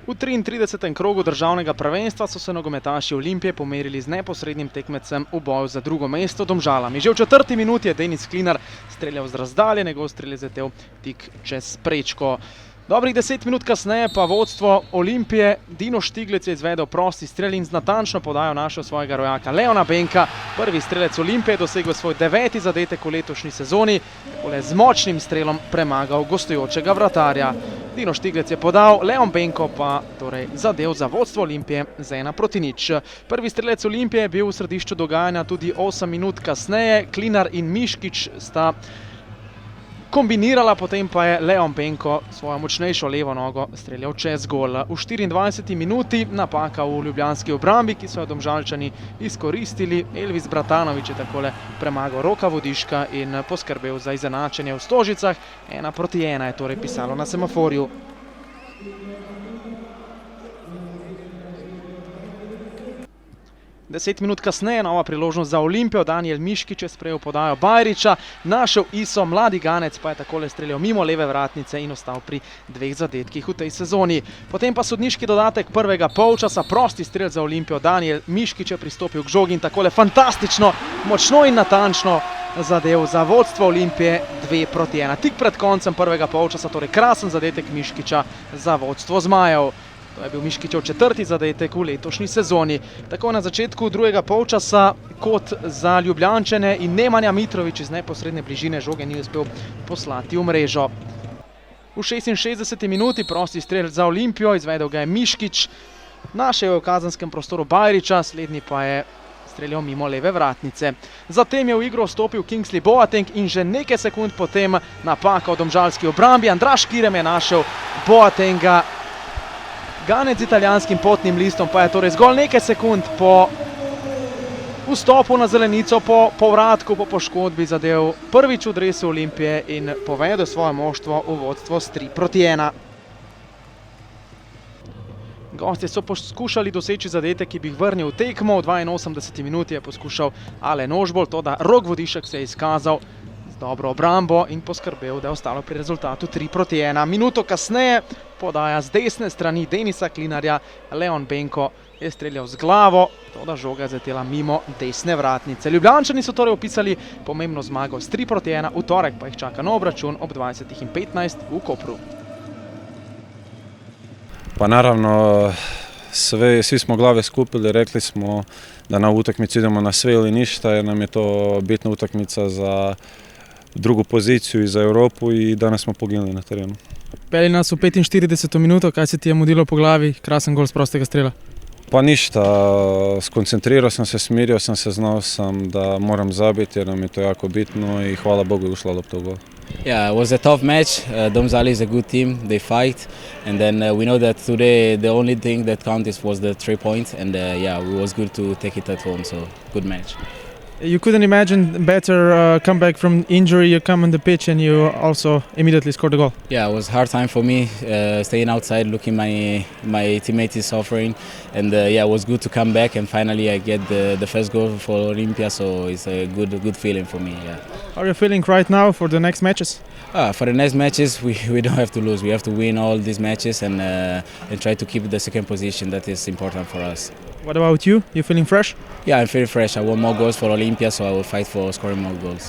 V 33. krogu državnega prvenstva so se nogometaši Olimpije pomerili z neposrednim tekmecem v boju za drugo mesto Domžalami. Že v 4. minuti je Denis Klinar streljal z razdalje, njegov strel je zadev tik čez prečko. Dobrih 10 minut kasneje pa vodstvo Olimpije Dino Štiglec je izvedel prosti strel in z natančno podajo našel svojega rojaka Leona Benka. Prvi strelec Olimpije je dosegel svoj 9. zadetek v letošnji sezoni, takole z močnim strelom premagal gostujočega vratarja. Dino Štiglec je podal, Leon Benko pa torej zadev za vodstvo Olimpije z 1:0. Prvi strelec Olimpije je bil v središču dogajanja tudi 8 minut kasneje. Klinar in Miškič sta kombinirala, potem pa je Leon Benko svojo močnejšo levo nogo streljal čez gol. V 24. minuti napaka v ljubljanski obrambi, ki so jo Domžalčani izkoristili. Elvis Bratanović je takole premagal Roka Vodiška in poskrbel za izenačenje v Stožicah. 1:1 je torej pisalo na semaforju. Deset minut kasneje nova priložnost za Olimpijo. Danijel Miškič je sprejel podajo Bajriča, našel Iso, mladi Ganec pa je takole streljal mimo leve vratnice in ostal pri 2 zadetkih v tej sezoni. Potem pa sodniški dodatek prvega polčasa, prosti strel za Olimpijo. Danijel Miškič je pristopil k žogi in takole fantastično, močno in natančno zadev za vodstvo Olimpije 2:1. Tik pred koncem prvega polčasa, torej krasen zadetek Miškiča za vodstvo zmajev. To je bil Miškičev 4. zadetek v letošnji sezoni. Tako na začetku drugega polčasa kot za Ljubljančane in Nemanja Mitrović iz neposredne bližine žoge ni uspel poslati v mrežo. V 66. minuti prosti strel za Olimpijo, izvedel ga je Miškič, našel je v kazenskem prostoru Bajriča, slednji pa je streljal mimo leve vratnice. Zatem je v igro vstopil Kingsley Boateng in že nekaj sekund potem napaka v domžalski obrambi. Andraž Kirm je našel Boatenga. Ganec z italijanskim potnim listom pa je torej zgolj nekaj sekund po vstopu na zelenico, po povratku, po poškodbi zadev prvič v dresu Olimpije in povedel svoje moštvo v vodstvo s 3:1. Gostje so poskušali doseči zadetek, ki bi jih vrnil v tekmo. V 82. minuti je poskušal Alen Ožbolt, toda Rok Vodišek se je izkazal z dobro obrambo in poskrbel, da je ostalo pri rezultatu 3:1. Minuto kasneje podaja z desne strani Denisa Klinarja. Leon Benko je streljal z glavo, toda žoga je zaletela mimo desne vratnice. Ljubljančani so torej opisali pomembno zmago s 3:1, v torek pa jih čaka nov obračun ob 20:15 v Kopru. Pa naravno, svi smo glave skupili, rekli smo da na utakmicu idemo na sve ili ništa, jer nam je to bitna utakmica za drugu poziciju i za Europu i danas smo poginuli na terenu. Peli nas u 45. minuto, kaj se ti je mudilo po glavi, krasan gol s prostega strela? Pa ništa, skoncentrirao sam se, smirio sam se, znao sam da moram zabiti jer nam je to jako bitno i hvala Bogu je ušla lopta u gol. Yeah, it was a tough match. Domžale is a good team, they fight, and then we know that today the only thing that counted was the 3 points, and yeah, it was good to take it at home, so good match. You couldn't imagine better comeback from injury, you come on the pitch and you also immediately scored the goal. Yeah, it was a hard time for me, staying outside, looking my teammate is suffering, and yeah, it was good to come back and finally I get the first goal for Olympia, so it's a good feeling for me. Yeah. How are you feeling right now for the next matches? For the next matches, we don't have to lose. We have to win all these matches and try to keep the second position. That is important for us. What about you? You feeling fresh? Yeah, I'm feeling fresh. I want more goals for Olympia, so I will fight for scoring more goals.